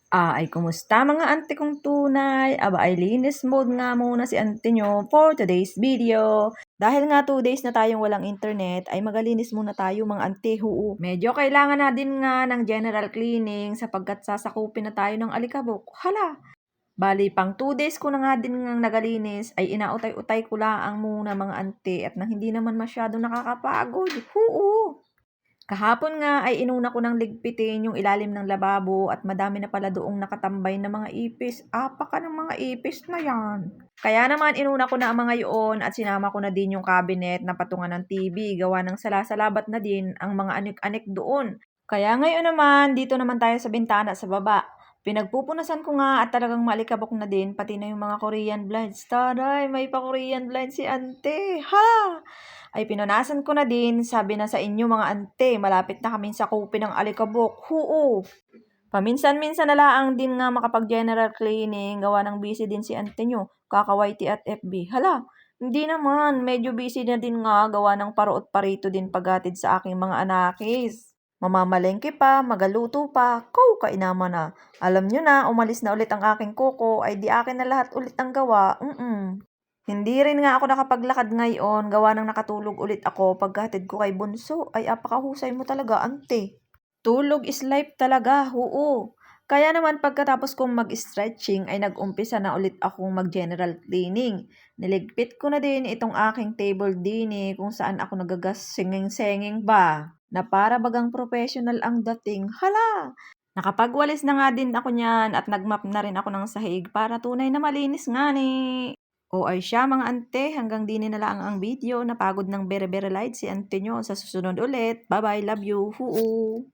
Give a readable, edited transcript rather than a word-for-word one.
Ay kumusta mga ante kong tunay? Aba ay linis mode nga muna si ante nyo for today's video. Dahil nga 2 days na tayong walang internet, ay magalinis muna tayo mga ante, huu. Medyo kailangan na din nga ng general cleaning sapagkat sasakupin na tayo ng alikabok. Hala! Bali, pang 2 days ko na nga din nga nagalinis, ay inautay-utay ko laang muna mga ante at nang hindi naman masyado nakakapagod. Huu! Kahapon nga ay inuna ko ng ligpitin yung ilalim ng lababo at madami na pala doong nakatambay na mga ipis. Apaka ng mga ipis na yan. Kaya naman inuna ko na ang mga yun at sinama ko na din yung cabinet na patungan ng TV. Gawa ng salasalabat na din ang mga anik-anik doon. Kaya ngayon naman, dito naman tayo sa bintana sa baba. Pinagpupunasan ko nga at talagang maalikabok na din, pati na yung mga Korean blinds. Taray, may pa Korean blinds si ante. Ha! Ay pinunasan ko na din, sabi na sa inyo mga ante, malapit na kaming sakupin ng alikabok. Huu! Paminsan-minsan na laang din nga makapag-general cleaning, gawa ng busy din si ante nyo, kakawaiti at FB. Hala, hindi naman, medyo busy na din nga, gawa ng paruot parito din paghatid sa aking mga anakis. Mamamalengke pa, magaluto pa, kainama na. Alam nyo na, umalis na ulit ang aking kuko, ay di akin na lahat ulit ang gawa. Hindi rin nga ako nakapaglakad ngayon, gawa ng nakatulog ulit ako pagkahatid ko kay Bunso. Ay apakahusay mo talaga, ante. Tulog is life talaga, oo. Kaya naman pagkatapos kong mag-stretching ay nag-umpisa na ulit akong mag-general cleaning. Niligpit ko na din itong aking table din kung saan ako nagagas singing-singing ba. Na para bagang professional ang dating. Hala! Nakapagwalis na nga din ako niyan at nagmap na rin ako ng sahig para tunay na malinis nga ni. O ay siya mga ante, hanggang din na lang ang video. Napagod ng bere-bere light si ante nyo. Sa susunod ulit. Bye-bye, love you. Huu.